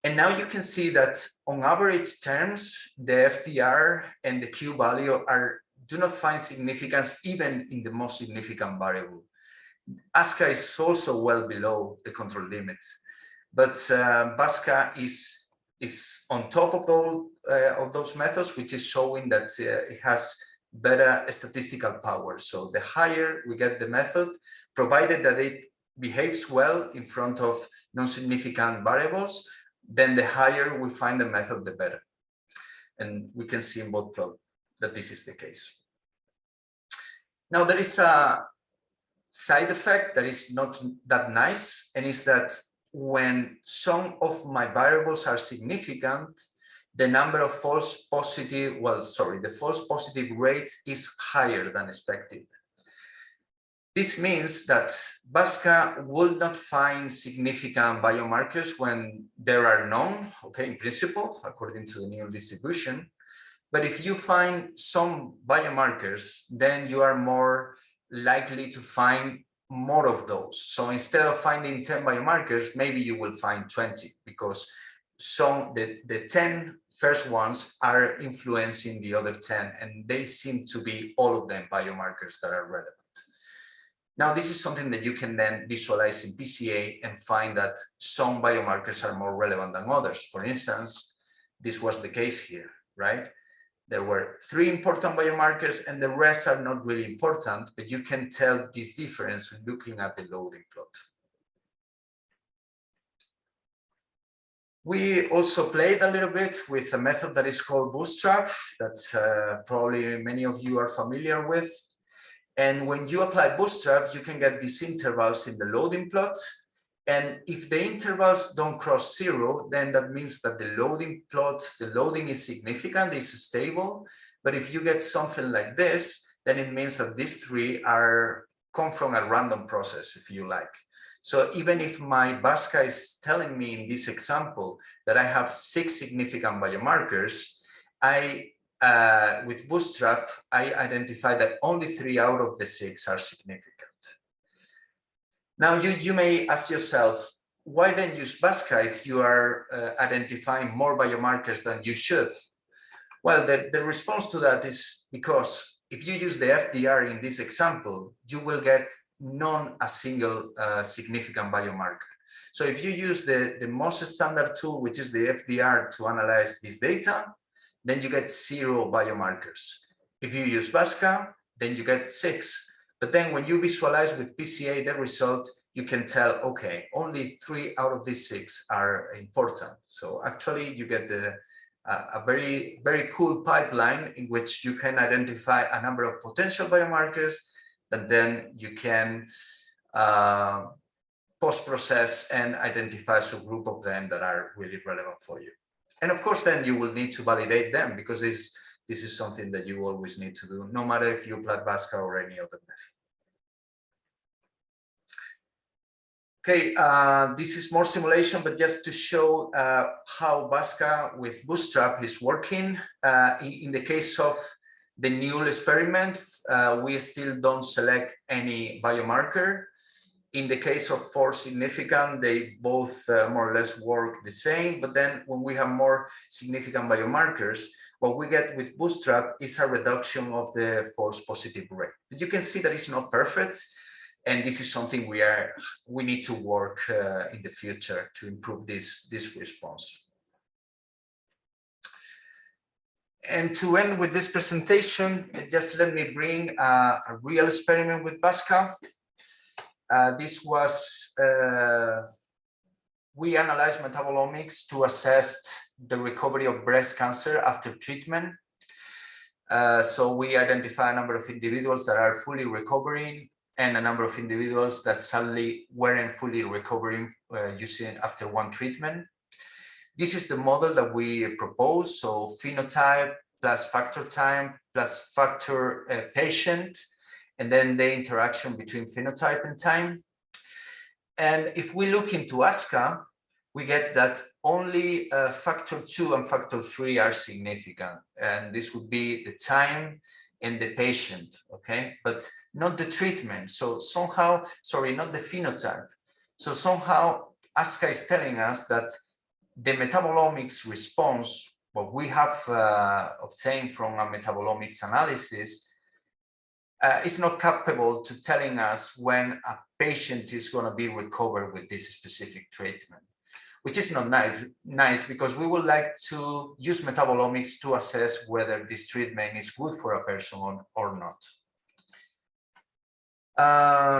And now you can see that on average terms, the FDR and the Q value do not find significance even in the most significant variable. ASCA is also well below the control limits, but BASCA is on top of those methods, which is showing that it has better statistical power. So the higher we get the method, provided that it behaves well in front of non-significant variables, then the higher we find the method, the better. And we can see in both plots that this is the case. Now there is a side effect that is not that nice, and is that when some of my variables are significant, the number of false positive, the false positive rate is higher than expected. This means that BASCA will not find significant biomarkers when there are none, okay, in principle, according to the new distribution. But if you find some biomarkers, then you are more likely to find more of those. So instead of finding 10 biomarkers, maybe you will find 20, because the 10 first ones are influencing the other 10, and they seem to be all of them biomarkers that are relevant. Now, this is something that you can then visualize in PCA and find that some biomarkers are more relevant than others. For instance, this was the case here, right? There were 3 important biomarkers and the rest are not really important, but you can tell this difference when looking at the loading plot. We also played a little bit with a method that is called Bootstrap, that probably many of you are familiar with. And when you apply Bootstrap, you can get these intervals in the loading plot. And if the intervals don't cross 0, then that means that the loading plot, the loading is significant, is stable. But if you get something like this, then it means that these 3 come from a random process, if you like. So even if my BASCA is telling me in this example that I have 6 significant biomarkers, with Bootstrap, I identify that only 3 out of the 6 are significant. Now, you may ask yourself, why then use BASCA if you are identifying more biomarkers than you should? Well, the response to that is because if you use the FDR in this example, you will get a single significant biomarker. So if you use the most standard tool, which is the FDR, to analyze this data, then you get 0 biomarkers. If you use BASCA, then you get 6. But then when you visualize with PCA the result, you can tell, okay, only 3 out of these 6 are important. So actually you get a very cool pipeline in which you can identify a number of potential biomarkers that then you can post-process and identify a subgroup of them that are really relevant for you. And of course, then you will need to validate them, because this is something that you always need to do, no matter if you apply BASCA or any other method. Okay, this is more simulation, but just to show how BASCA with Bootstrap is working. In the case of the new experiment, we still don't select any biomarker. In the case of force significant, they both more or less work the same. But then when we have more significant biomarkers, what we get with Bootstrap is a reduction of the false positive rate. But you can see that it's not perfect. And this is something we need to work in the future to improve this response. And to end with this presentation, just let me bring a real experiment with BASCA. This was, we analyzed metabolomics to assess the recovery of breast cancer after treatment. So we identify a number of individuals that are fully recovering and a number of individuals that sadly weren't fully recovering using after one treatment. This is the model that we propose. So phenotype plus factor time plus factor patient, and then the interaction between phenotype and time. And if we look into ASCA, we get that only factor 2 and factor 3 are significant. And this would be the time and the patient, okay? But not the treatment. So somehow, sorry, not the phenotype. So somehow ASCA is telling us that the metabolomics response, what we have obtained from a metabolomics analysis, is not capable to telling us when a patient is going to be recovered with this specific treatment, which is not nice because we would like to use metabolomics to assess whether this treatment is good for a person or not.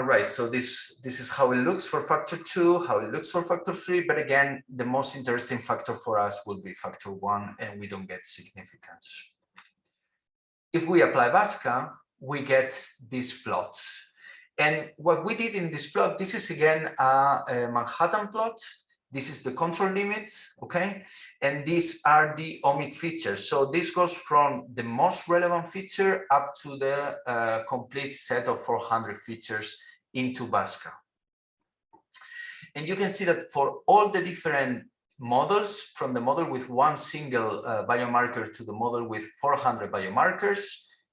Right, so this is how it looks for factor 2, how it looks for factor 3, but again, the most interesting factor for us will be factor 1, and we don't get significance. If we apply BASCA, we get this plot. And what we did in this plot, this is again a Manhattan plot. This is the control limit, okay? And these are the omic features. So this goes from the most relevant feature up to the complete set of 400 features into BASCA. And you can see that for all the different models, from the model with one single biomarker to the model with 400 biomarkers,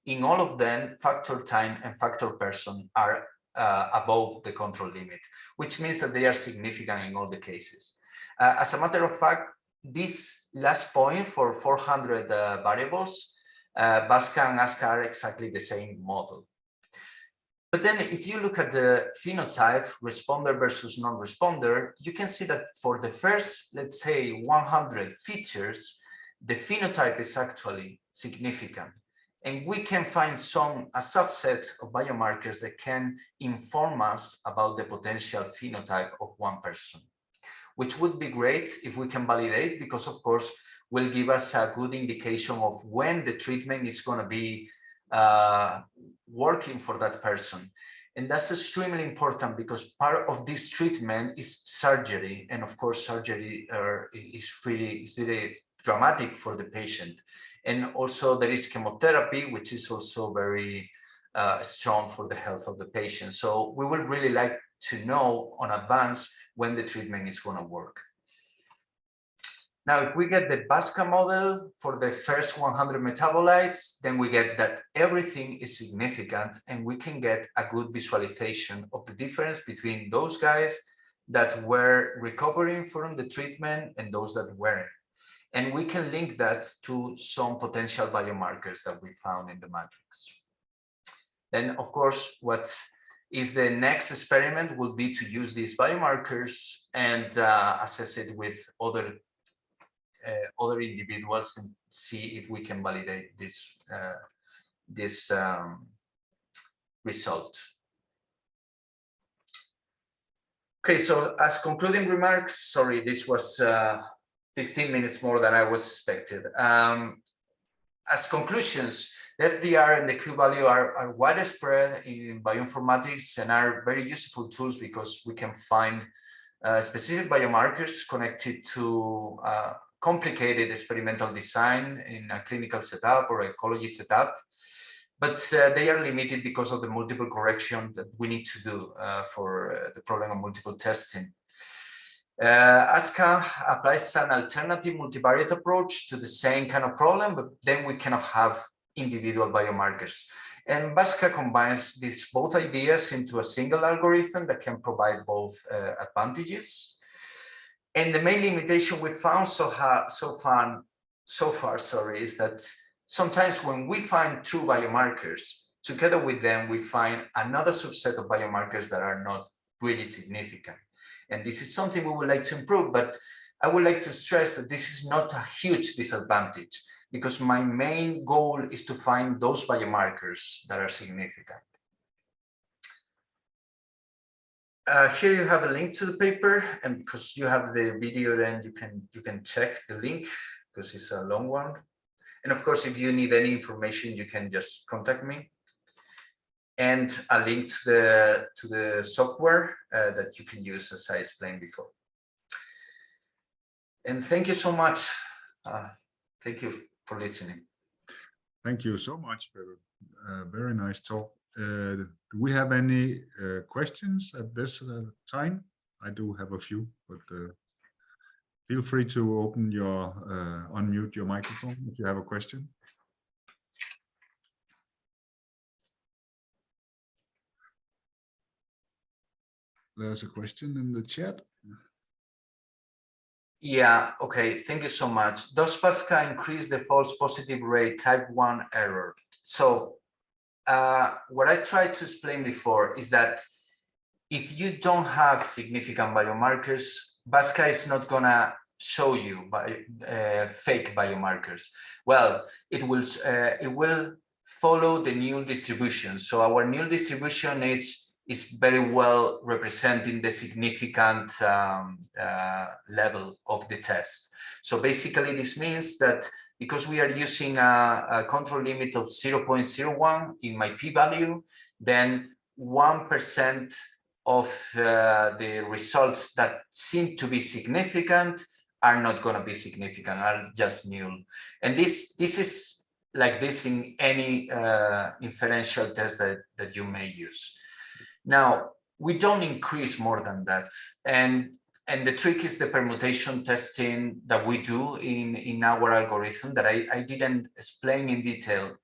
in all of them, factor time and factor person are above the control limit, which means that they are significant in all the cases. As a matter of fact, this last point for 400 variables, BASCA and ASCA are exactly the same model. But then if you look at the phenotype, responder versus non-responder, you can see that for the first, let's say 100 features, the phenotype is actually significant. And we can find a subset of biomarkers that can inform us about the potential phenotype of one person, which would be great if we can validate, because of course, will give us a good indication of when the treatment is going to be working for that person. And that's extremely important because part of this treatment is surgery. And of course, surgery is really dramatic for the patient. And also there is chemotherapy, which is also very strong for the health of the patient. So we would really like to know in advance when the treatment is going to work. Now, if we get the BASCA model for the first 100 metabolites, then we get that everything is significant, and we can get a good visualization of the difference between those guys that were recovering from the treatment and those that weren't. And we can link that to some potential biomarkers that we found in the matrix. Then, of course, what is the next experiment will be to use these biomarkers and assess it with other individuals and see if we can validate this result. Okay, so as concluding remarks, sorry, this was 15 minutes more than I was expected. As conclusions, the FDR and the Q-value are widespread in bioinformatics and are very useful tools because we can find specific biomarkers connected to complicated experimental design in a clinical setup or ecology setup. But they are limited because of the multiple correction that we need to do for the problem of multiple testing. ASCA applies an alternative multivariate approach to the same kind of problem, but then we cannot have individual biomarkers. And BASCA combines these both ideas into a single algorithm that can provide both advantages. And the main limitation we found so far, is that sometimes when we find two biomarkers, together with them, we find another subset of biomarkers that are not really significant. And this is something we would like to improve, but I would like to stress that this is not a huge disadvantage because my main goal is to find those biomarkers that are significant. Here you have a link to the paper, and because you have the video, then you can check the link because it's a long one. And of course, if you need any information, you can just contact me. And a link to the software that you can use, as I explained before. And thank you so much. Thank you for listening. Thank you so much, Pedro. Very nice talk. Do we have any questions at this time? I do have a few, but feel free to open your unmute your microphone if you have a question. There's a question in the chat. Yeah, okay, thank you so much. Does BASCA increase the false positive rate type 1 error? So what I tried to explain before is that if you don't have significant biomarkers, BASCA is not gonna show you fake biomarkers. Well, it will follow the null distribution. So our null distribution is very well representing the significant level of the test. So basically this means that because we are using a control limit of 0.01 in my p-value, then 1% of the results that seem to be significant are not going to be significant, are just null. And this is like this in any inferential test that you may use. Now, we don't increase more than that. And the trick is the permutation testing that we do in our algorithm that I didn't explain in detail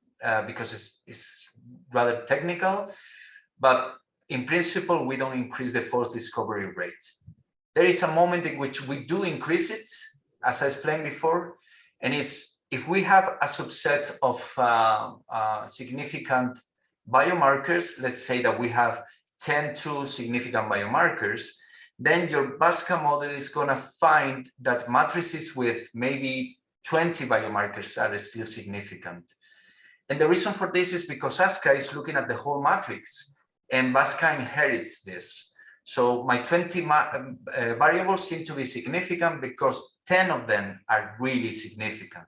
because it's rather technical. But in principle, we don't increase the false discovery rate. There is a moment in which we do increase it, as I explained before, and it's if we have a subset of significant biomarkers, let's say that we have 10 true significant biomarkers, then your BASCA model is going to find that matrices with maybe 20 biomarkers are still significant. And the reason for this is because ASCA is looking at the whole matrix, and BASCA inherits this. So my 20 variables seem to be significant because 10 of them are really significant.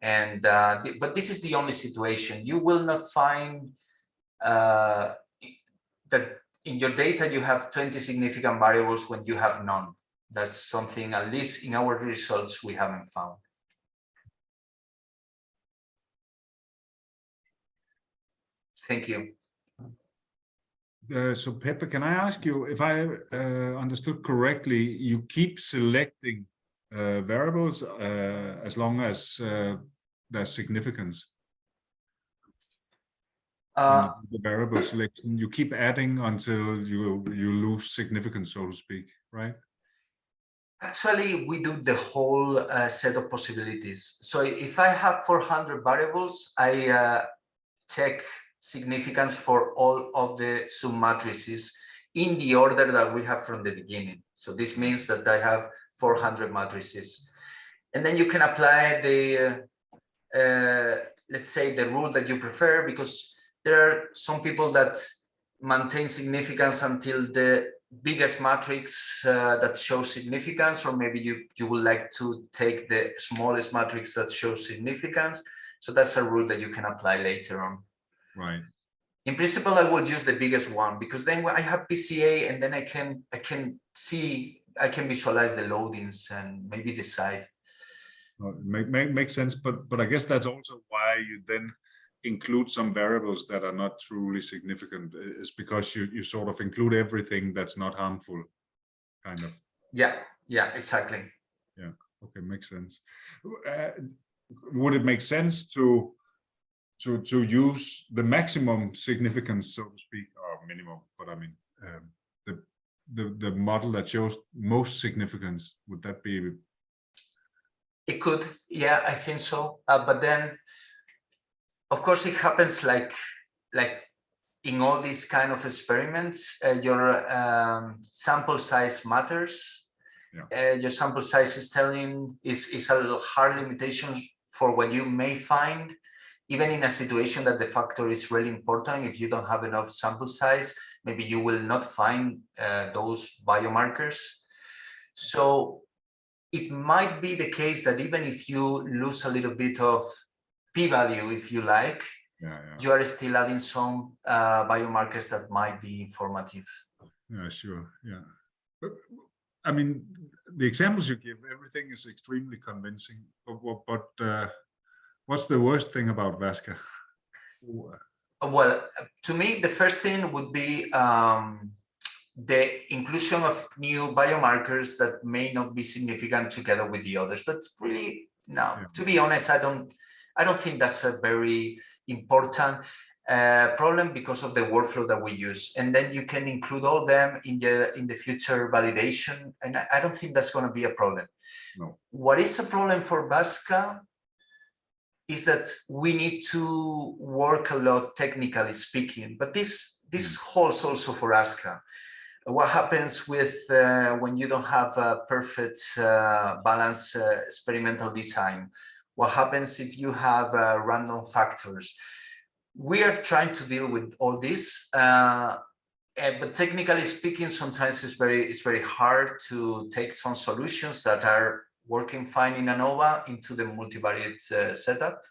And but this is the only situation. You will not find that in your data you have 20 significant variables when you have none. That's something, at least in our results, we haven't found. Thank you. So Pepe, can I ask you, if I understood correctly, you keep selecting variables as long as there's significance? The variable selection, you keep adding until you lose significance, so to speak, right? Actually, we do the whole set of possibilities. So if I have 400 variables, I check significance for all of the submatrices in the order that we have from the beginning. So this means that I have 400 matrices. And then you can apply the, let's say, the rule that you prefer, because there are some people that maintain significance until the biggest matrix that shows significance, or maybe you would like to take the smallest matrix that shows significance. So that's a rule that you can apply later on. Right. In principle, I would use the biggest one, because then I have PCA, and then I can visualize the loadings and maybe decide. Makes sense, but I guess that's also why you then include some variables that are not truly significant, is because you sort of include everything that's not harmful, kind of. Yeah, exactly. Yeah, okay, makes sense. Would it make sense to use the maximum significance, so to speak, or minimum, but I mean the model that shows most significance? Would that be? It could, yeah, I think so. But then, of course, it happens like in all these kind of experiments, your sample size matters. Yeah. Your sample size is a hard limitation for what you may find, even in a situation that the factor is really important. If you don't have enough sample size, maybe you will not find those biomarkers. So it might be the case that even if you lose a little bit of p-value, if you like, you are still adding some biomarkers that might be informative. Yeah, sure. Yeah. But, I mean, the examples you give, everything is extremely convincing. But what's the worst thing about VASCA? Well, to me, the first thing would be the inclusion of new biomarkers that may not be significant together with the others. But really, no, yeah. To be honest, I don't think that's a very important problem, because of the workflow that we use. And then you can include all them in the future validation, and I don't think that's going to be a problem. No. What is a problem for VASCA is that we need to work a lot, technically speaking, but this holds also for ASCA. What happens with when you don't have a perfect balanced experimental design? What happens if you have random factors? We are trying to deal with all this, but technically speaking, sometimes it's very hard to take some solutions that are working fine in ANOVA into the multivariate setup.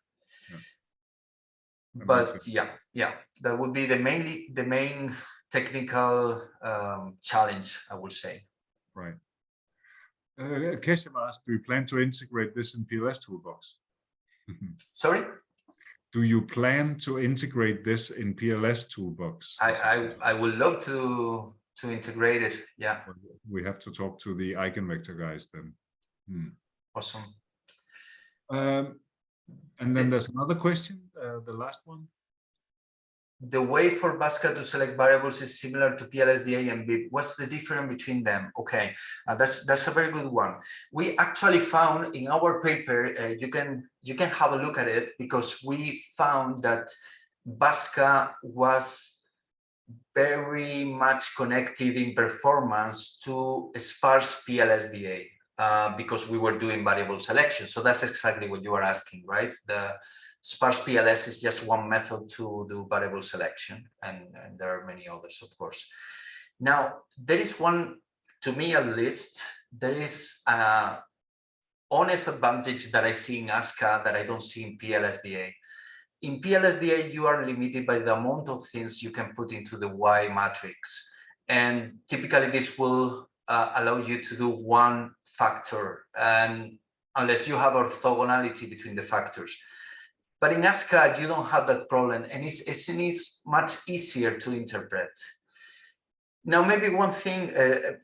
Yeah. But yeah, that would be the main technical challenge, I would say. Right. Keshav asked, do you plan to integrate this in PLS Toolbox? Sorry? Do you plan to integrate this in PLS Toolbox? I would love to integrate it. Yeah. We have to talk to the eigenvector guys then. Awesome. And then there's another question, the last one. The way for VASCA to select variables is similar to PLSDA and BIP. What's the difference between them? Okay, that's a very good one. We actually found in our paper, you can have a look at it, because we found that VASCA was very much connected in performance to sparse PLSDA. Because we were doing variable selection. So that's exactly what you are asking, right? The sparse PLS is just one method to do variable selection, and there are many others, of course. Now, there is one, to me at least, there is an honest advantage that I see in ASCA that I don't see in PLSDA. In PLSDA, you are limited by the amount of things you can put into the Y matrix. And typically this will allow you to do one factor, and unless you have orthogonality between the factors. But in ASCA, you don't have that problem, and it's much easier to interpret. Now, maybe one thing,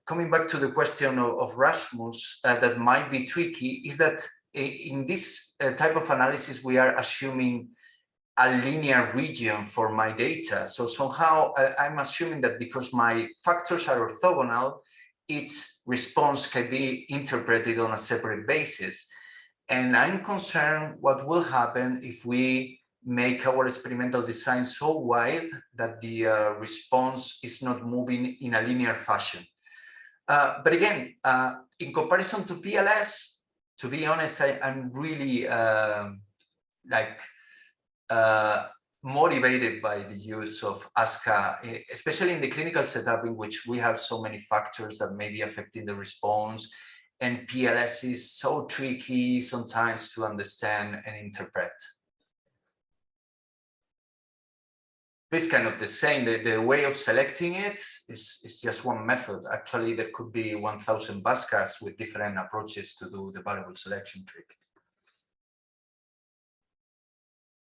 coming back to the question of Rasmus, that might be tricky, is that in this type of analysis, we are assuming a linear region for my data. So somehow I'm assuming that because my factors are orthogonal, its response can be interpreted on a separate basis. And I'm concerned what will happen if we make our experimental design so wide that the response is not moving in a linear fashion. But again, in comparison to PLS, to be honest, I'm really motivated by the use of ASCA, especially in the clinical setup in which we have so many factors that may be affecting the response, and PLS is so tricky sometimes to understand and interpret. This kind of the same, the way of selecting it is just one method. Actually, there could be 1,000 BASCAs with different approaches to do the variable selection trick.